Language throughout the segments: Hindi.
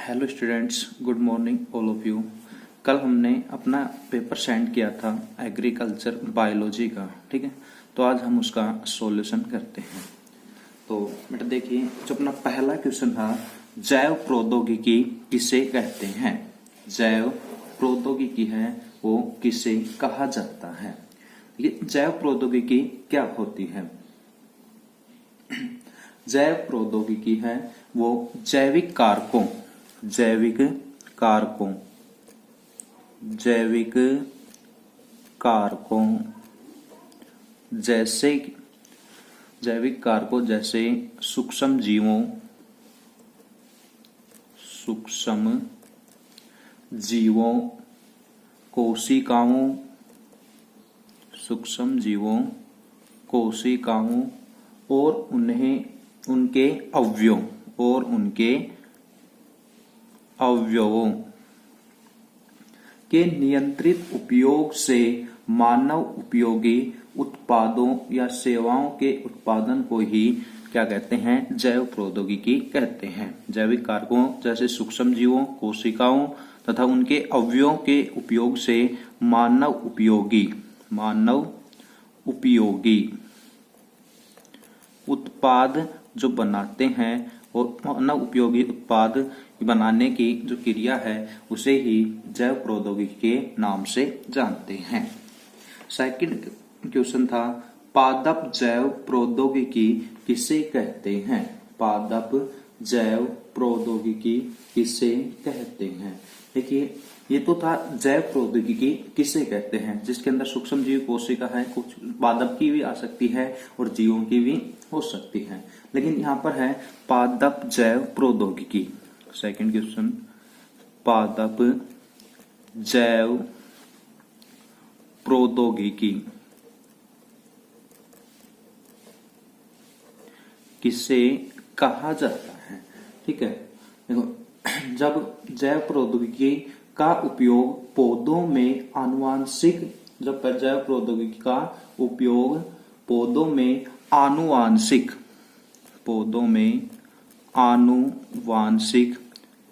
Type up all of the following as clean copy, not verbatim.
Hello students, good morning all of you. कल हमने अपना पेपर सेंड किया था एग्रीकल्चर बायोलॉजी का, ठीक है। तो आज हम उसका सॉल्यूशन करते हैं। तो बेटा देखिए, जो अपना पहला क्वेश्चन था, जैव प्रौद्योगिकी किसे कहते हैं। जैव प्रौद्योगिकी है वो किसे कहा जाता है। ये जैव प्रौद्योगिकी क्या होती है। जैव प्रौद्योगिकी है वो जैविक कारकों जैसे सूक्ष्म जीवों, कोशिकाओं और उनके अवयवों के नियंत्रित उपयोग से मानव उपयोगी उत्पादों या सेवाओं के उत्पादन को ही क्या कहते हैं, जैव प्रौद्योगिकी कहते हैं। जैविक कारकों जैसे सूक्ष्म जीवों, कोशिकाओं तथा उनके अवयवों के उपयोग से मानव उपयोगी उत्पाद जो बनाते हैं और मानव उपयोगी उत्पाद बनाने की जो क्रिया है उसे ही जैव प्रौद्योगिकी के नाम से जानते हैं। सेकंड क्वेश्चन था, पादप जैव प्रौद्योगिकी किसे कहते हैं। पादप जैव प्रौद्योगिकी किसे कहते हैं। देखिए, ये तो था जैव प्रौद्योगिकी किसे कहते हैं, जिसके अंदर सूक्ष्म जीव, कोशिका है, कुछ पादप की भी आ सकती है और जीवों की भी हो सकती है, लेकिन यहाँ पर है पादप जैव प्रौद्योगिकी। सेकंड क्वेश्चन, पादप जैव प्रौद्योगिकी किसे कहा जाता है। ठीक है, देखो, जब जैव प्रौद्योगिकी का उपयोग पौधों में आनुवांशिक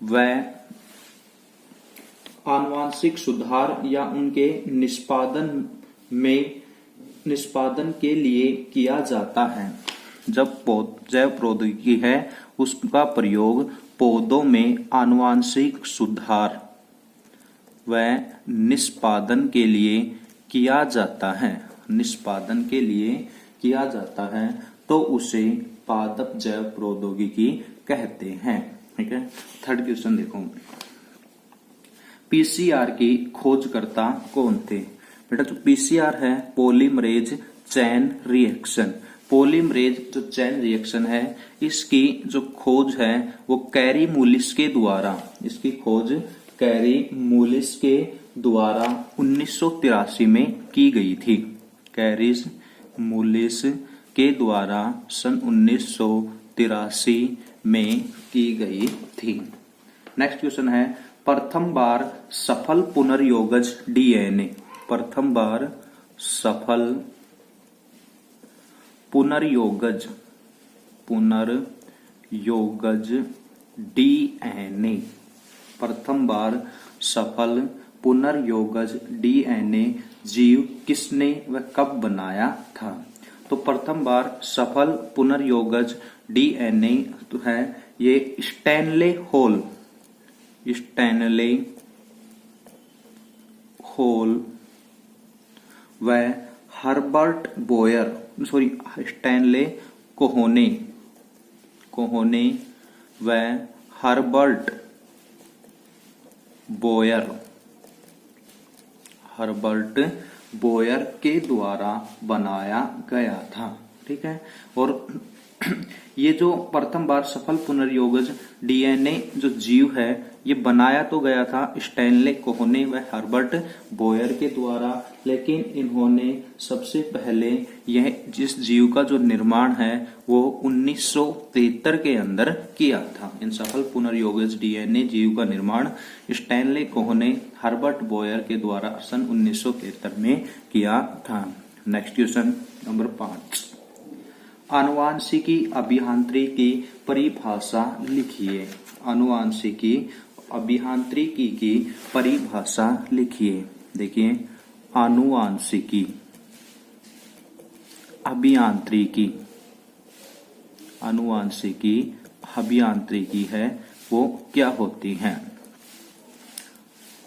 व आनुवांशिक सुधार या उनके निष्पादन के लिए किया जाता है। जब जैव प्रौद्योगिकी है उसका प्रयोग पौधों में आनुवांशिक सुधार व निष्पादन के लिए किया जाता है, तो उसे पादप जैव प्रौद्योगिकी कहते हैं। ठीक है। थर्ड क्वेश्चन देखो, पीसीआर की खोजकर्ता कौन थे। बेटा, जो पीसीआर है पॉलीमरेज चेन रिएक्शन। पॉलीमरेज जो चेन रिएक्शन है, इसकी जो खोज है वो कैरी मूलिस के द्वारा 1983 में की गई थी। कैरी मूलिस के द्वारा सन 1983 में की गई थी। नेक्स्ट क्वेश्चन है, प्रथम बार सफल पुनर्योगज डीएनए। प्रथम बार सफल पुनर्योगज डीएनए। प्रथम बार सफल पुनर्योगज डीएनए जीव किसने व कब बनाया था। तो प्रथम बार सफल पुनर्योगज डीएनए तो है ये स्टैनले होल व हर्बर्ट बोयर, स्टैनले कोहोने व हर्बर्ट बोयर के द्वारा बनाया गया था। ठीक है। और ये जो प्रथम बार सफल पुनर्योगज डीएनए जो जीव है ये बनाया तो गया था स्टैनले कोहोने व हर्बर्ट बोयर के द्वारा, लेकिन इन्होंने सबसे पहले यह जिस जीव का जो निर्माण है वो 1973 के अंदर किया था। इन सफल पुनर्योगज डीएनए जीव का निर्माण स्टैनले कोहोने, हर्बर्ट बोयर के द्वारा सन 1973 में किया था। नेक्स्ट क्वेश्चन नंबर 5, आनुवांशिकी अभियांत्रिकी की परिभाषा लिखिए। आनुवांशिकी अभियांत्रिकी की परिभाषा लिखिए। देखिए, आनुवांशिकी अभियांत्रिकी, आनुवांशिकी अभियांत्रिकी है वो क्या होती है?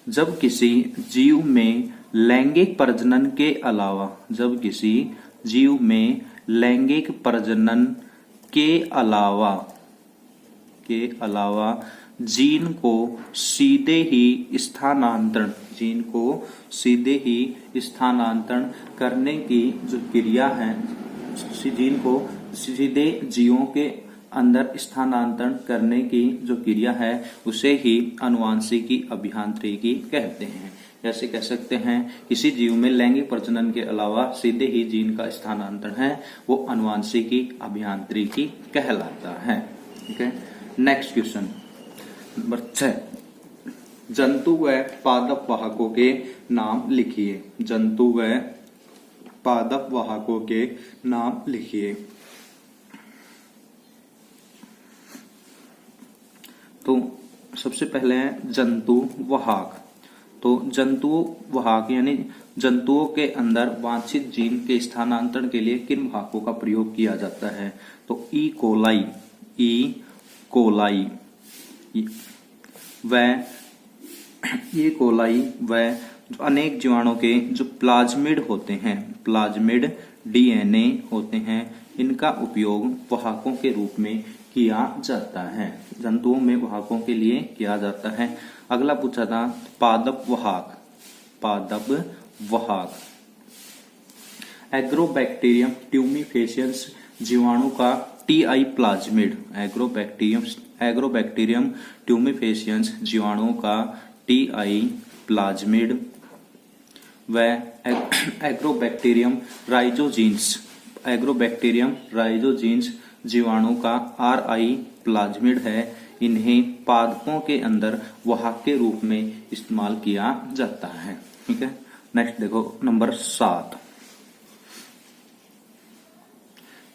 जब किसी जीव में लैंगिक प्रजनन के अलावा, जब किसी जीव में लैंगिक प्रजनन के अलावा जीन को सीधे ही स्थानांतरण करने की जो क्रिया है, जीन को सीधे जीवों के अंदर स्थानांतरण करने की जो क्रिया है उसे ही आनुवांशिकी अभियांत्रिकी कहते हैं। जैसे कह सकते हैं किसी जीव में लैंगिक प्रजनन के अलावा सीधे ही जीन का स्थानांतरण है वो आनुवांशिकी अभियांत्रिकी कहलाता है। ठीक है, नेक्स्ट क्वेश्चन नंबर 6, जंतु व पादप वाहकों के नाम लिखिए। जंतु व पादप वाहकों के नाम लिखिए। तो सबसे पहले है जंतु वाहक। तो जंतु वाहक यानी जंतुओं के अंदर वांछित जीन के स्थानांतरण के लिए किन वाहकों का प्रयोग किया जाता है? तो ई कोलाई व अनेक जीवाणुओं के जो प्लाज्मिड होते हैं, प्लाज्मिड डीएनए होते हैं, इनका उपयोग वाहकों के रूप में किया जाता है। जंतुओं में वाहकों के लिए किया जाता है। अगला पूछा था पादप वाहक। पादप वाहक एग्रोबैक्टीरियम ट्यूमिफेसियंस जीवाणु का टीआई प्लाज्मिड, एग्रोबैक्टीरियम ट्यूमिफेसियंस जीवाणुओं का टीआई प्लाज्मिड व एग्रोबैक्टीरियम राइजोजीन्स जीवाणु का आरआई प्लाज्मिड है। इन्हें पादपों के अंदर वाहक के रूप में इस्तेमाल किया जाता है। ठीक है, नेक्स्ट देखो नंबर 7,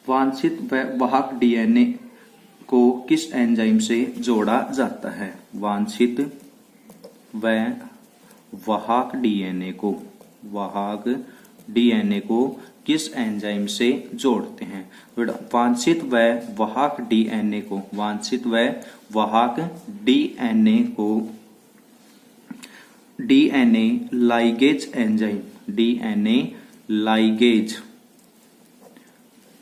वांछित वाहक डीएनए को किस एंजाइम से जोड़ा जाता है? वांछित व वाहक डीएनए को किस एंजाइम से जोड़ते हैं? वांछित व वाहक डीएनए को डीएनए लाइगेज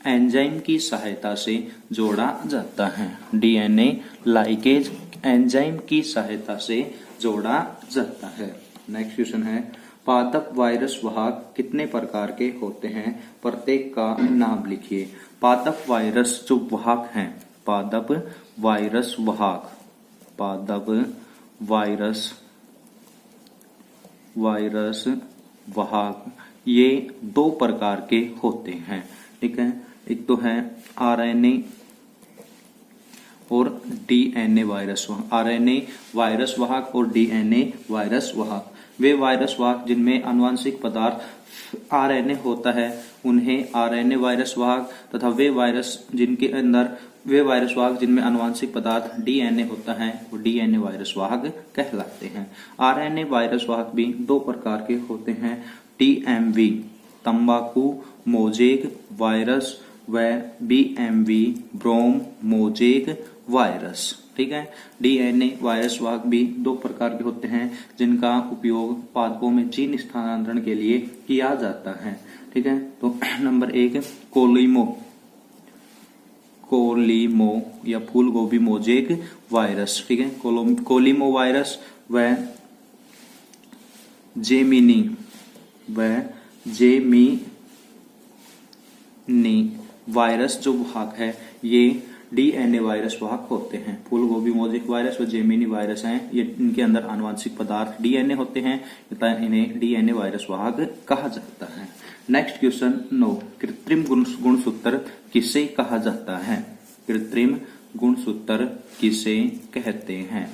एंजाइम की सहायता से जोड़ा जाता है। डीएनए लाइगेज एंजाइम की सहायता से जोड़ा जाता है। नेक्स्ट क्वेश्चन है पादप वायरस वाहक कितने प्रकार के होते हैं? प्रत्येक का नाम लिखिए। पादप वायरस जो वाहक हैं, पादप वायरस वाहक ये 2 प्रकार के होते हैं। ठीक है, एक तो है आरएनए और डीएनए वायरस वाहक, आरएनए वायरस वाहक और डीएनए वायरस वाहक। वे वायरस वाहक जिनमें आनुवांशिक पदार्थ आरएनए होता है उन्हें आरएनए वायरस वाहक, तथा वे वायरस वाहक जिनमें आनुवांशिक पदार्थ डीएनए होता है वो डीएनए वायरस वाहक कहलाते हैं। आरएनए वायरस वाहक भी 2 प्रकार के होते हैं, टीएमवी तंबाकू मोजेक वायरस व बीएमवी ब्रोम मोजेक वायरस। ठीक है, डीएनए वायरस वाहक भी 2 प्रकार के होते हैं जिनका उपयोग पादपों में जीन स्थानांतरण के लिए किया जाता है। ठीक है, तो नंबर 1 कोलिमो या फूल गोभी मोजेक वायरस। ठीक है, कोलिमो वायरस व जेमिनी वायरस जो वाहक है ये डीएनए वायरस वाहक होते हैं। फूल गोभी मोजेक वायरस व जेमिनी वायरस हैं, ये इनके अंदर आनुवांशिक पदार्थ डीएनए होते हैं तथा इन्हें डीएनए वायरस वाहक कहा जाता है। नेक्स्ट क्वेश्चन 9, कृत्रिम गुणसूत्र किसे कहा जाता है? कृत्रिम गुणसूत्र किसे कहते हैं?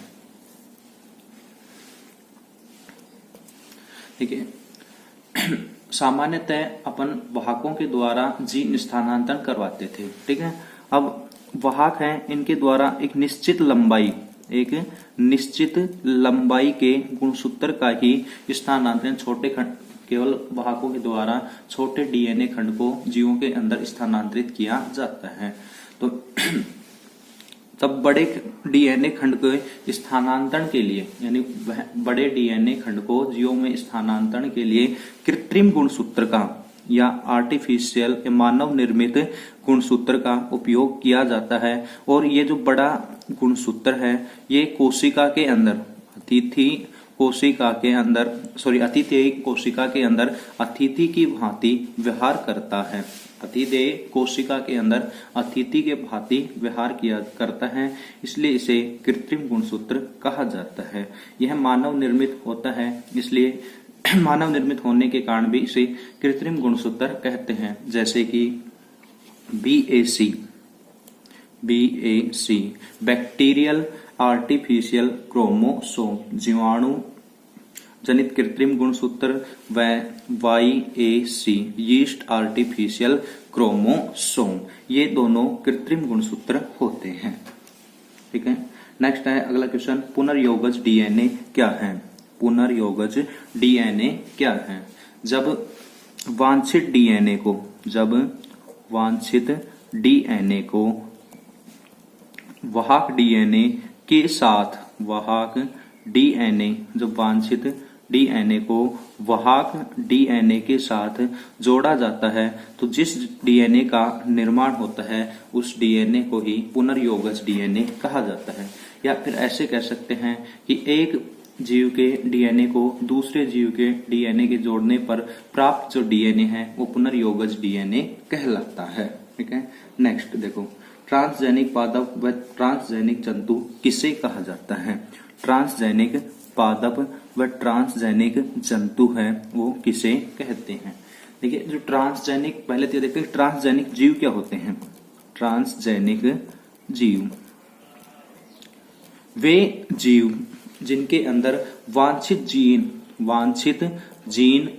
ठीक है, सामान्यतः अपन वाहकों के द्वारा जीन स्थानांतरण करवाते थे। ठीक है, अब वाहक हैं इनके द्वारा एक निश्चित लंबाई एक निश्चित लंबाई के गुणसूत्र का ही स्थानांतरण छोटे खंड केवल वाहकों के द्वारा छोटे डीएनए खंड को जीवों के अंदर स्थानांतरित किया जाता है। तो तब बड़े डीएनए खंड के स्थानांतरण के लिए यानी बड़े डीएनए खंड को जीवों में स्थानांतरण के लिए कृत्रिम गुणसूत्र का या आर्टिफिशियल या मानव निर्मित गुणसूत्र का उपयोग किया जाता है। और ये जो बड़ा गुणसूत्र है ये कोशिका के अंदर अतिथि कोशिका के अंदर अतिथि की भांति व्यवहार करता है। अतिदेय कोशिका के अंदर अतिथि के भांति व्यवहार किया करता है, इसलिए इसे कृत्रिम गुणसूत्र कहा जाता है। यह मानव निर्मित होता है, इसलिए मानव निर्मित होने के कारण भी इसे कृत्रिम गुणसूत्र कहते हैं। जैसे कि BAC बैक्टीरियल आर्टिफिशियल क्रोमोसोम जीवाणु जनित कृत्रिम गुणसूत्र व YAC यीस्ट आर्टिफिशियल क्रोमोसोम, ये दोनों कृत्रिम गुणसूत्र होते हैं। ठीक है, नेक्स्ट है अगला क्वेश्चन, पुनर्योगज डीएनए क्या है? पुनर्योगज डीएनए क्या है? जब वांछित डीएनए को वाहक डीएनए के साथ वाहक डीएनए के साथ जोड़ा जाता है तो जिस डीएनए का निर्माण होता है उस डीएनए को ही पुनर्योगज डीएनए कहा जाता है। या फिर ऐसे कह सकते हैं कि एक जीव के डीएनए को दूसरे जीव के डीएनए के जोड़ने पर प्राप्त जो डीएनए है वो पुनर्योगज डीएनए कहलाता है। ठीक है, नेक्स्ट देखो, ट्रांसजेनिक पादप व ट्रांसजेनिक जंतु किसे कहा जाता है? ट्रांसजेनिक पादप व ट्रांसजेनिक जंतु है वो किसे कहते हैं? देखिए, जो ट्रांसजेनिक, पहले तो देखते हैं ट्रांसजेनिक जीव क्या होते हैं। ट्रांसजेनिक जीव वे जीव जिनके अंदर वांछित जीन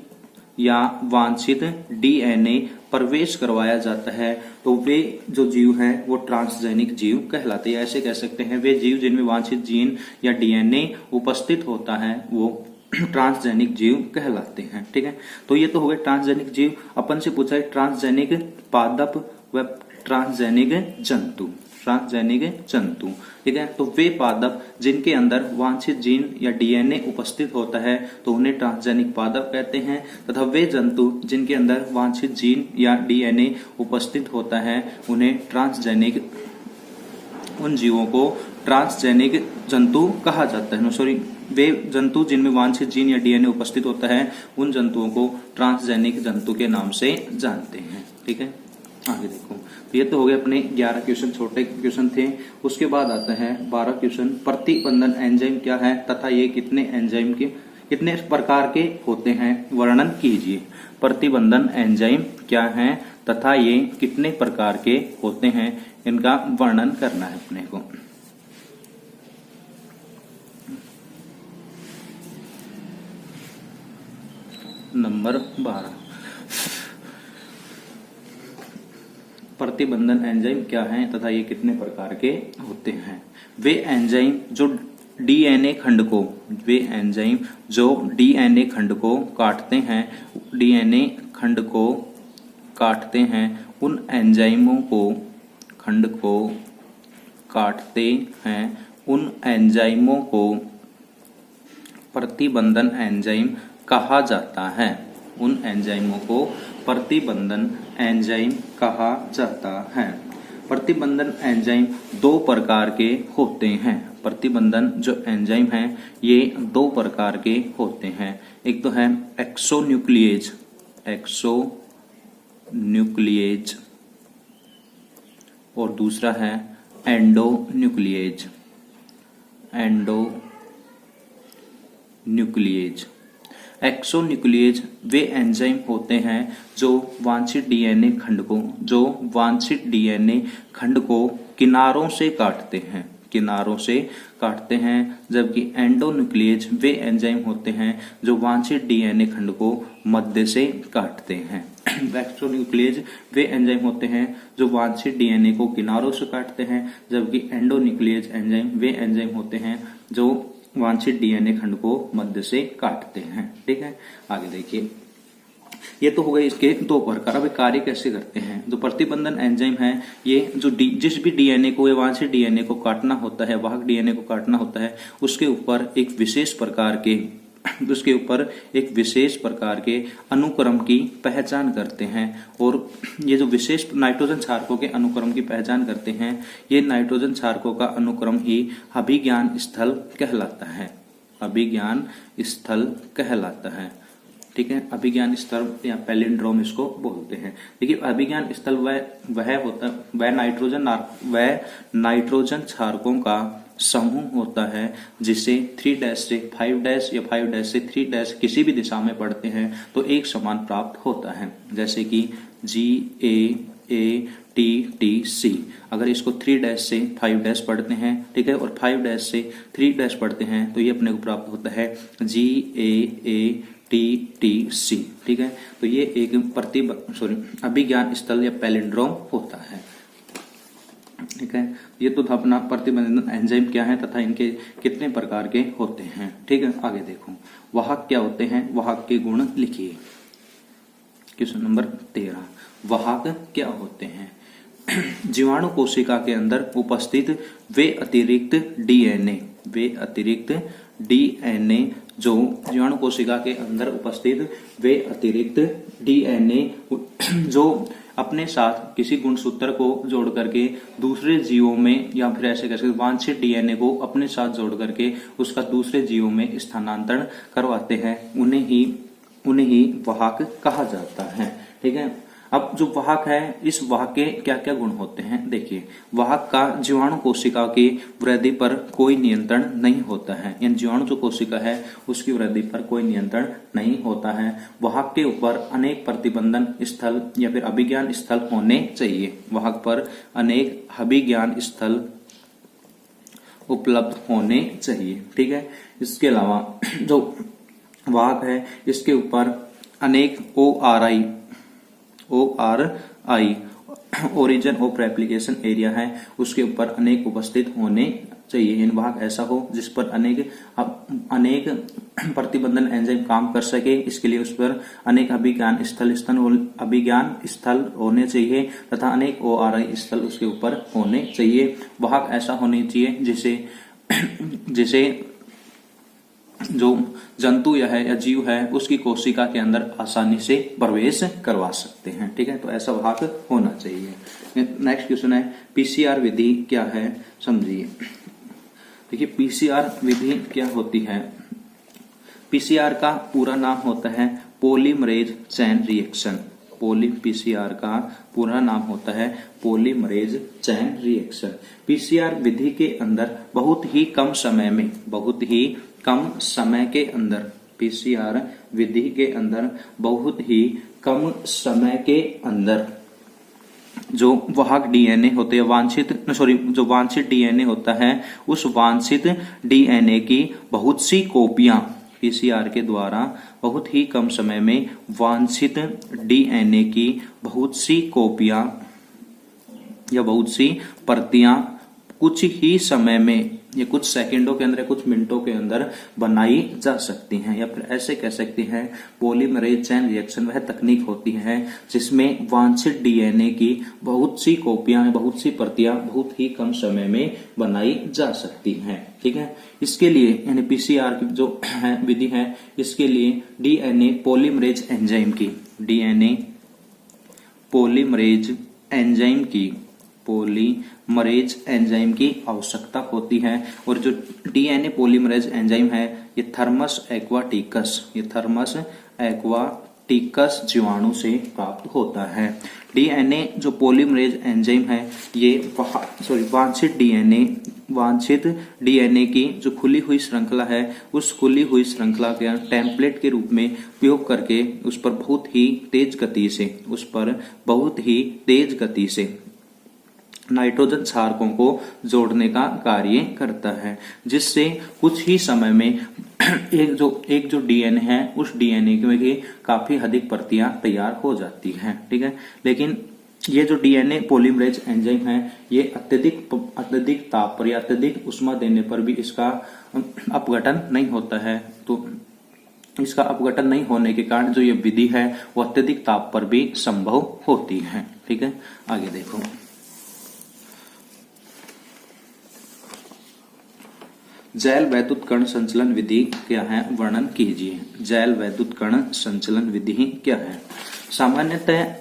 या वांछित डीएनए प्रवेश करवाया जाता है तो वे जो जीव हैं वो ट्रांसजेनिक जीव कहलाते हैं। ऐसे कह सकते हैं वे जीव जिनमें वांछित जीन या डीएनए उपस्थित होता है वो ट्रांसजेनिक जीव कहलाते हैं। ठीक है, तो ये तो हो गए ट्रांसजेनिक जीव। अपन से पूछा है ट्रांसजेनिक पादप व ट्रांसजेनिक जंतु। ठीक है, तो वे पादप जिनके अंदर वांछित जीन या डीएनए उपस्थित होता है तो उन्हें ट्रांसजेनिक पादप कहते हैं, तथा वे जंतु जिनके अंदर वांछित जीन या डीएनए उपस्थित होता है उन जीवों को ट्रांसजेनिक जंतु कहा जाता है। वे जंतु जिनमें वांछित जीन या डीएनए उपस्थित होता है उन जंतुओं को ट्रांसजेनिक जंतु के नाम से जानते हैं। ठीक है, आगे देखो, तो ये तो हो गए अपने 11 क्वेश्चन, छोटे क्वेश्चन थे। उसके बाद आता है 12 क्वेश्चन, प्रतिबंधन एंजाइम क्या है तथा ये कितने प्रकार के होते हैं, वर्णन कीजिए। प्रतिबंधन एंजाइम क्या है तथा ये कितने प्रकार के होते हैं, इनका वर्णन करना है अपने को। नंबर 12, प्रतिबंधन एंजाइम क्या हैं तथा ये कितने प्रकार के होते हैं। वे एंजाइम जो डीएनए खंड को काटते हैं, उन एंजाइमों को प्रतिबंधन एंजाइम कहा जाता है। उन एंजाइमों को प्रतिबंधन एंजाइम कहा जाता है। प्रतिबंधन एंजाइम 2 प्रकार के होते हैं। प्रतिबंधन जो एंजाइम हैं ये 2 प्रकार के होते हैं। एक तो है एक्सोन्यूक्लिएज और दूसरा है एंडोन्यूक्लिएज। एक्सोन्यूक्लिएज वे एंजाइम होते हैं जो वांछित डीएनए खंड को किनारों से काटते हैं। किनारों से काटते हैं, जबकि एंडोन्यूक्लियेज वे एंजाइम होते हैं जो वांछित डीएनए खंड को मध्य से काटते हैं। एक्सोन्यूक्लियेज वे एंजाइम होते हैं जो वांछित डीएनए को किनारों से काटते हैं, जबकि एंडोन्यूक्लियेज एंजाइम वे एंजाइम होते हैं जो वांछित डीएनए खंड को मध्य से काटते हैं। ठीक है, आगे देखिए, ये तो हो गए इसके दो प्रकार। अब कार्य कैसे करते हैं? जो प्रतिबंधन एंजाइम है, ये जो जिस भी डीएनए को या वांछित डीएनए को काटना होता है, वाहक डीएनए को काटना होता है, उसके ऊपर एक विशेष प्रकार के अनुक्रम की पहचान करते हैं। और ये जो विशेष नाइट्रोजन क्षारकों के अनुक्रम की पहचान करते हैं, ये नाइट्रोजन क्षारकों का अनुक्रम ही अभिज्ञान स्थल कहलाता है। अभिज्ञान स्थल कहलाता है। ठीक है, अभिज्ञान स्थल या पैलिंड्रोम इसको बोलते हैं। देखिए, अभिज्ञान स्थल वह नाइट्रोजन क्षारकों का समूह होता है जिसे 3' से 5' या 5' से 3' किसी भी दिशा में पढ़ते हैं तो एक समान प्राप्त होता है। जैसे कि GAATTC, अगर इसको 3' से 5' पढ़ते हैं, ठीक है, और 5' से 3' पढ़ते हैं तो ये अपने को प्राप्त होता है GAATTC। ठीक है, तो ये एक अभिज्ञान स्थल या पैलिंड्रोम होता है। ठीक है, ये तो था अपना प्रतिबंधन एंजाइम क्या है तथा इनके कितने प्रकार के होते हैं। ठीक है, आगे देखो, वाहक क्या होते हैं, वाहक के गुण लिखिए। क्वेश्चन नंबर 13, वाहक क्या होते हैं? जीवाणु कोशिका के अंदर उपस्थित वे अतिरिक्त डीएनए जो जीवाणु कोशिका के अंदर उपस्थित वे अतिरिक्त डीएनए जो अपने साथ किसी गुणसूत्र को जोड़ करके दूसरे जीवों में, या फिर ऐसे कह सकते वांछित डीएनए को अपने साथ जोड़ करके उसका दूसरे जीवों में स्थानांतरण करवाते हैं, उन्हें ही वाहक कहा जाता है। ठीक है, अब जो वाहक है, इस वाहक के क्या क्या गुण होते हैं? देखिए, वाहक का जीवाणु कोशिका की वृद्धि पर कोई नियंत्रण नहीं होता है, यानी जीवाणु जो कोशिका है उसकी वृद्धि पर कोई नियंत्रण नहीं होता है। वाहक के ऊपर अनेक प्रतिबंधन स्थल या फिर अभिज्ञान स्थल होने चाहिए। वाहक पर अनेक अभिज्ञान स्थल उपलब्ध होने चाहिए। ठीक है, इसके अलावा जो वाहक है इसके ऊपर अनेक ORI origin of application area है, उसके ऊपर अनेक उपस्थित होने चाहिए। इन वाहक ऐसा हो जिस पर अनेक प्रतिबंधन एंजाइम काम कर सके, इसके लिए उस पर अनेक अभिज्ञान स्थल होने चाहिए तथा अनेक ORI स्थल उसके ऊपर होने चाहिए। वाहक ऐसा होने चाहिए जिसे जो जंतु या जीव है उसकी कोशिका के अंदर आसानी से प्रवेश करवा सकते हैं। ठीक है, तो ऐसा वाहक होना चाहिए। नेक्स्ट क्वेश्चन है, पीसीआर विधि क्या है, समझिए। देखिए, पीसीआर विधि क्या होती है? पीसीआर का पूरा नाम होता है पॉलीमरेज चेन रिएक्शन। पीसीआर का पूरा नाम होता है पॉलीमरेज चेन रिएक्शन। पीसीआर विधि के अंदर बहुत ही कम समय के अंदर पीसीआर विधि के अंदर बहुत ही कम समय के अंदर जो वाहक डीएनए होते हैं, जो वांछित डीएनए होता है, उस वांछित डीएनए की बहुत सी कॉपियां पीसीआर के द्वारा बहुत ही कम समय में वांछित डीएनए की बहुत सी कॉपियां या बहुत सी प्रतियां कुछ ही समय में या कुछ सेकंडों के अंदर, कुछ मिनटों के अंदर बनाई जा सकती हैं। या फिर ऐसे कह सकते हैं, पॉलीमरेज चेन रिएक्शन वह तकनीक होती है जिसमें वांछित डीएनए की बहुत सी कॉपियां, बहुत सी प्रतियां बहुत ही कम समय में बनाई जा सकती हैं। ठीक है, इसके लिए यानी पीसीआर की जो है विधि है, इसके लिए डीएनए पॉलीमरेज एंजाइम की आवश्यकता होती है। और जो डीएनए पॉलीमरेज एंजाइम है ये थर्मस एक्वाटिकस जीवाणु से प्राप्त होता है। डीएनए जो पॉलीमरेज एंजाइम है ये वांछित डीएनए की जो खुली हुई श्रृंखला है, उस खुली हुई श्रृंखला के टेम्पलेट के रूप में उपयोग करके उस पर बहुत ही तेज गति से नाइट्रोजन क्षारकों को जोड़ने का कार्य करता है, जिससे कुछ ही समय में एक जो डीएनए है उस डीएनए की काफी अधिक प्रतियां तैयार हो जाती हैं। ठीक है, लेकिन ये जो डीएनए पॉलीमरेज एंजाइम है ये अत्यधिक ताप पर या अत्यधिक उष्मा देने पर भी इसका अपघटन नहीं होता है। तो इसका अपघटन नहीं होने के कारण जो ये विधि है वो अत्यधिक ताप पर भी संभव होती है। ठीक है, आगे देखो। जैल वैद्युत कण संचलन विधि क्या है, वर्णन कीजिए। जैल वैद्युत कण संचलन विधि क्या है? सामान्यतः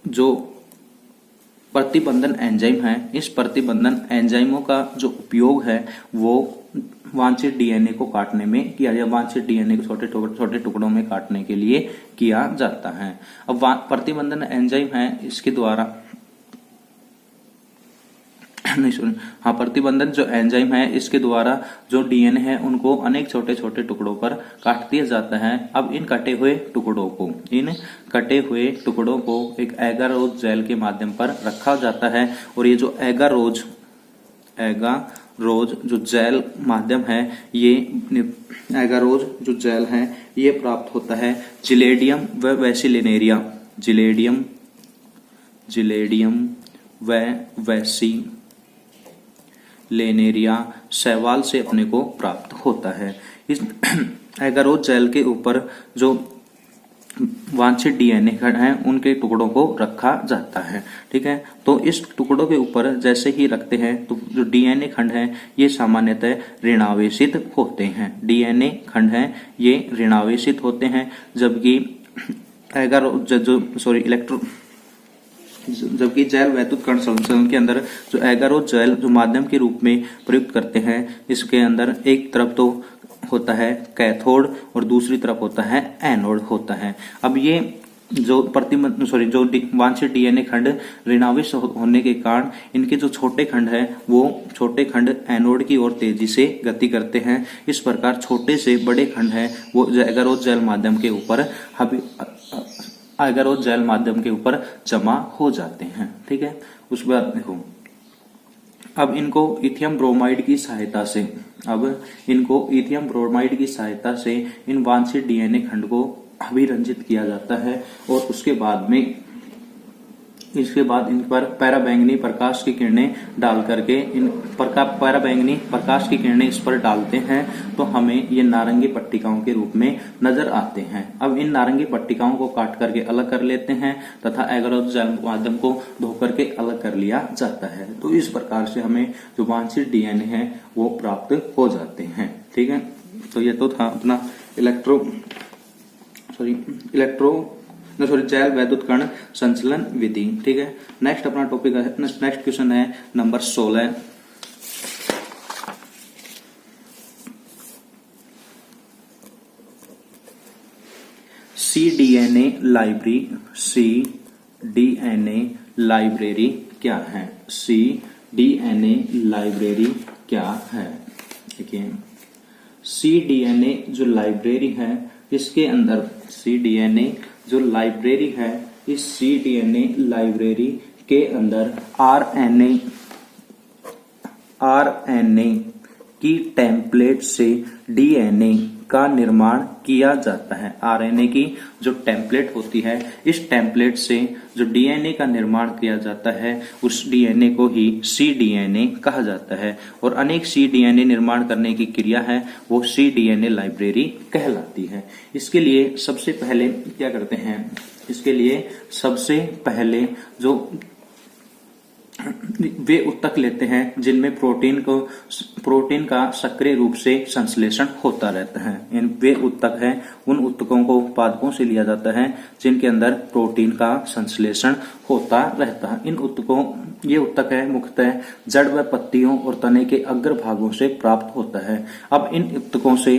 जो प्रतिबंधन एंजाइम है, इस प्रतिबंधन एंजाइमों का जो उपयोग है वो वांछित डीएनए को काटने में किया जाए, वांछित डीएनए को छोटे टुकड़ों में काटने के लिए किया जाता है। अब प्रतिबंधन एंजाइम है इसके द्वारा प्रतिबंधन जो एंजाइम है इसके द्वारा जो डीएनए है उनको अनेक छोटे छोटे टुकड़ों पर काट दिया जाता है। अब इन कटे हुए टुकड़ों को एक एगारोज जेल के माध्यम पर रखा जाता है और ये जो एगारोज जो जेल माध्यम है, ये एगारोज जो जेल है ये प्राप्त होता है जिलेडियम व वेसिलिनेरिया, जिलेडियम व वेसिलिनेरिया शैवाल से अपने को प्राप्त होता है। इस एगारोज जेल के ऊपर जो वांछित डीएनए है उनके टुकड़ों को रखा जाता है। ठीक है, तो इस टुकड़ों के ऊपर जैसे ही रखते हैं तो जो डीएनए खंड है ये सामान्यतः ऋणावेशित होते हैं। डीएनए खंड है ये ऋणावेशित होते हैं, जबकि जबकि जैल वैद्युत कण संचलन के अंदर जो एगारोज जेल जो माध्यम के रूप में प्रयुक्त करते हैं, इसके अंदर एक तरफ तो होता है कैथोड और दूसरी तरफ होता है एनोड होता है। अब ये जो वांछित डीएनए खंड ऋणावेश होने के कारण इनके जो छोटे खंड है वो छोटे खंड एनोड की ओर तेजी से गति करते हैं। इस प्रकार छोटे से बड़े खंड है वो एगारोज जेल माध्यम के ऊपर जमा हो जाते हैं। ठीक है, उसके बाद देखो, अब इनको इथियम ब्रोमाइड की सहायता से इन वांछित डीएनए खंड को अभिरंजित किया जाता है और इसके बाद इन पर पराबैंगनी प्रकाश की किरणें डाल करके पराबैंगनी प्रकाश की किरणें इस पर डालते हैं तो हमें ये नारंगी पट्टिकाओं के रूप में नजर आते हैं। अब इन नारंगी पट्टिकाओं को काट करके अलग कर लेते हैं तथा एगारोज जेल माध्यम को धो करके अलग कर लिया जाता है। तो इस प्रकार से हमें जो वांछित डीएनए है वो प्राप्त हो जाते हैं। ठीक है, तो ये तो था अपना जैल वैद्युत कण संचलन विधि। ठीक है, नेक्स्ट अपना टॉपिक है, नेक्स्ट क्वेश्चन है नंबर 16। cDNA लाइब्रेरी क्या है? cDNA लाइब्रेरी क्या है? देखिए, cDNA जो लाइब्रेरी है इसके अंदर cDNA जो लाइब्रेरी है, इस cDNA लाइब्रेरी के अंदर आरएनए की टेम्पलेट से डीएनए का निर्माण किया जाता है। आरएनए की जो टेम्पलेट होती है, इस टेम्पलेट से जो डीएनए का निर्माण किया जाता है उस डीएनए को ही cDNA कहा जाता है और अनेक cDNA निर्माण करने की क्रिया है वो cDNA लाइब्रेरी कहलाती है। इसके लिए सबसे पहले क्या करते हैं, इसके लिए सबसे पहले जो वे उत्तक लेते हैं जिनमें प्रोटीन का सक्रिय रूप से संश्लेषण होता रहता है। वे उत्तक हैं, उन उत्तकों को पादपों से लिया जाता है जिनके अंदर प्रोटीन का संश्लेषण होता रहता है। ये उत्तक है मुख्यतः जड़ व पत्तियों और तने के अग्र भागों से प्राप्त होता है। अब इन उत्तकों से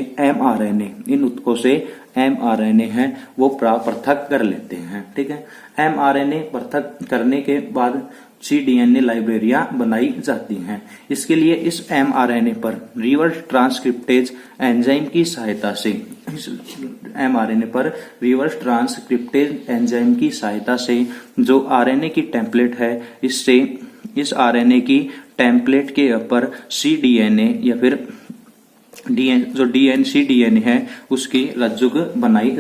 mRNA है वो पृथक कर लेते हैं। ठीक है, mRNA पृथक करने के बाद cDNA लाइब्रेरियां बनाई जाती हैं। इसके लिए इस mRNA पर रिवर्स ट्रांसक्रिप्टेज एंजाइम की सहायता से जो आरएनए की टेम्पलेट है, इससे इस आरएनए की टेम्पलेट के ऊपर cDNA या फिर जो cDNA है उसकी रज्जुक बनाई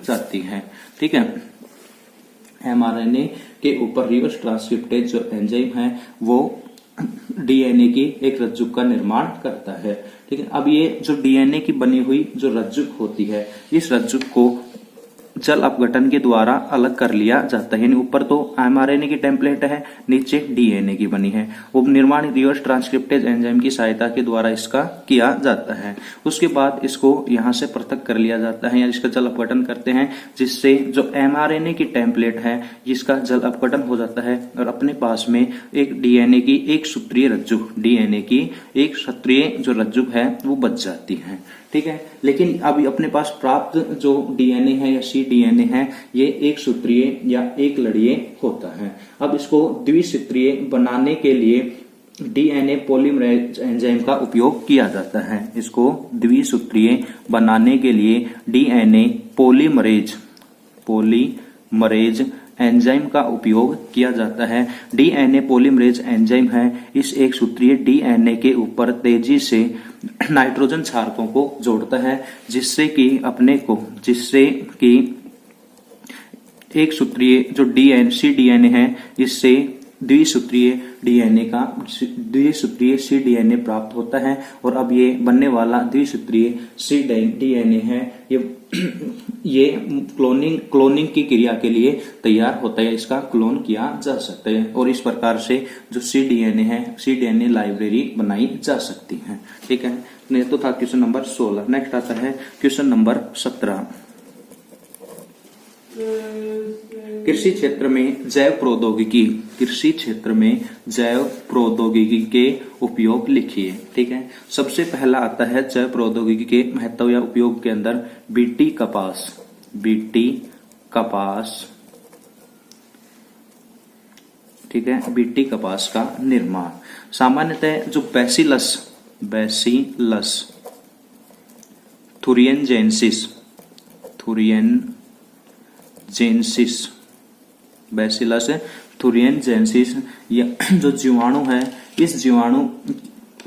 जाती है। ठीक है, mRNA के ऊपर रिवर्स ट्रांसक्रिप्टेज जो एंजाइम है वो डीएनए की एक रज्जुक का निर्माण करता है। ठीक है, अब ये जो डीएनए की बनी हुई जो रज्जुक होती है, इस रज्जुक को जल अपघटन के द्वारा अलग कर लिया जाता है। ऊपर तो एमआरएनए की टेम्पलेट है, नीचे डीएनए की बनी है। उप निर्माण रिवर्स ट्रांसक्रिप्टेज एंजाइम की सहायता के द्वारा इसका किया जाता है। उसके बाद इसको यहाँ से पृथक कर लिया जाता है या इसका जल अपघटन करते हैं, जिससे जो एमआरएनए की टेम्पलेट है जिसका जल अपघटन हो जाता है और अपने पास में एक डीएनए की एक सूत्रीय जो रज्जुक है वो बच जाती है। ठीक है, लेकिन अभी अपने पास प्राप्त जो डीएनए है या cDNA है, ये एक सूत्रीय या एक लड़ीय होता है। अब इसको द्विसूत्रीय बनाने के लिए डीएनए पॉलीमरेज एंजाइम का उपयोग किया जाता है। इसको द्विसूत्रीय बनाने के लिए डीएनए पॉलीमरेज एंजाइम का उपयोग किया जाता है। डीएनए पॉलीमरेज एंजाइम है, इस एक सूत्रीय डीएनए के ऊपर तेजी से नाइट्रोजन क्षारकों को जोड़ता है, जिससे कि एक सूत्रीय जो cDNA है, इससे द्विसूत्रीय cDNA प्राप्त होता है। और अब ये बनने वाला द्विसूत्रीय cDNA है, ये क्लोनिंग की क्रिया के लिए तैयार होता है, इसका क्लोन किया जा सकता है और इस प्रकार से जो cDNA लाइब्रेरी बनाई जा सकती है। ठीक है, नहीं तो था क्वेश्चन नंबर 16। नेक्स्ट आता है क्वेश्चन नंबर 17। कृषि क्षेत्र में जैव प्रौद्योगिकी के उपयोग लिखिए। ठीक है, सबसे पहला आता है जैव प्रौद्योगिकी के महत्व या उपयोग के अंदर बीटी कपास। ठीक है, बीटी कपास का निर्माण सामान्यतः जो बैसिलस थुरिएनजेंसिस बैसिलस थुरिएनजेंसिस या जो जीवाणु है, इस जीवाणु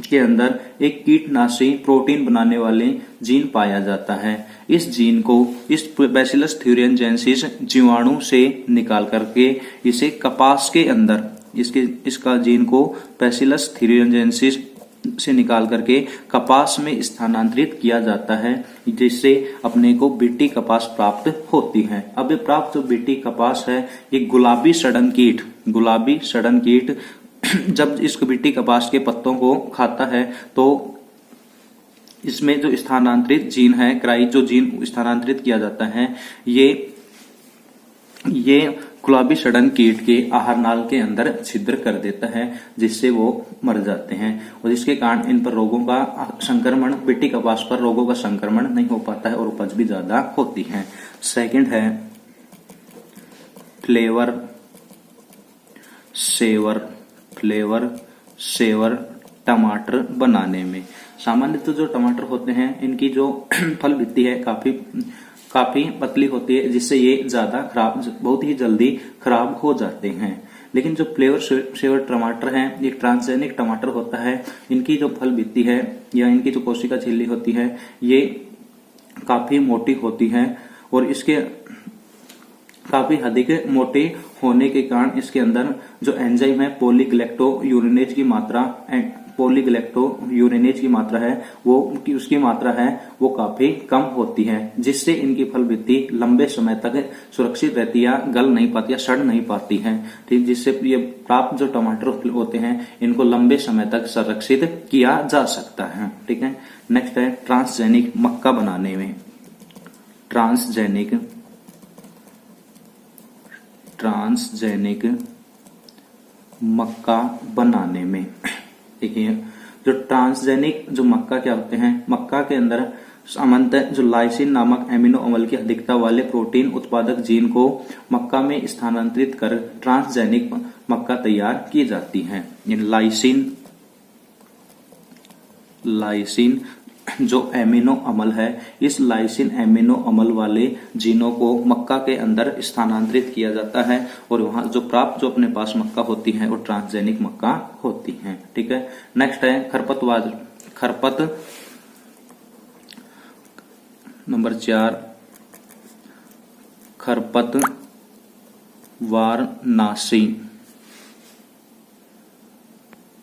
के अंदर एक कीटनाशी प्रोटीन बनाने वाले जीन पाया जाता है। इस जीन को इस बैसिलस थुरिएनजेंसिस जीवाणु से निकाल करके इसे कपास के अंदर इसका जीन को बैसिलस थुरिएनजेंसिस से निकाल करके कपास में स्थानांतरित किया जाता है, जिससे अपने को बीटी कपास प्राप्त होती है। अब ये प्राप्त जो बीटी कपास है, ये गुलाबी सड़न कीट जब इस बीटी कपास के पत्तों को खाता है तो इसमें जो स्थानांतरित जीन है, जो जीन स्थानांतरित किया जाता है, ये गुलाबी सड़न कीट के आहार नाल के अंदर छिद्र कर देता है, जिससे वो मर जाते हैं और जिसके कारण इन पर रोगों का संक्रमण, बीटी कपास पर रोगों का संक्रमण नहीं हो पाता है और उपज भी ज्यादा होती है। सेकंड है फ्लेवर सेवर टमाटर बनाने में। सामान्यतः जो टमाटर होते हैं, इनकी जो फल भित्ति है काफी पतली होती है, जिससे ये बहुत ही जल्दी खराब हो जाते हैं। लेकिन जो फ्लेवर सेवर टमाटर हैं, ये ट्रांसजेनिक टमाटर होता है। इनकी जो फल भित्ति है या इनकी जो कोशिका झिल्ली होती है, ये काफी मोटी होती है और इसके काफी अधिक मोटे होने के कारण इसके अंदर जो एंजाइम है पॉलीग्लैक्टोयूरिनेज की मात्रा है वो काफी कम होती है, जिससे इनकी फल भित्ति लंबे समय तक सुरक्षित रहती है, गल नहीं पाती या सड़ नहीं पाती है। ठीक, जिससे ये प्राप्त जो टमाटर होते हैं, इनको लंबे समय तक संरक्षित किया जा सकता है। ठीक है, नेक्स्ट है ट्रांसजेनिक मक्का बनाने में। ट्रांसजेनिक मक्का बनाने में देखिए, जो ट्रांसजेनिक जो मक्का क्या होते हैं, मक्का के अंदर सामान्यतः जो लाइसिन नामक एमिनो अम्ल की अधिकता वाले प्रोटीन उत्पादक जीन को मक्का में स्थानांतरित कर ट्रांसजेनिक मक्का तैयार की जाती है। लाइसिन जो एमिनो अम्ल है, इस लाइसिन एमिनो अम्ल वाले जीनों को मक्का के अंदर स्थानांतरित किया जाता है और वहां जो अपने पास मक्का होती है वो ट्रांसजेनिक मक्का होती है। ठीक है। नेक्स्ट है खरपतवार नंबर 4 खरपतवारनाशी।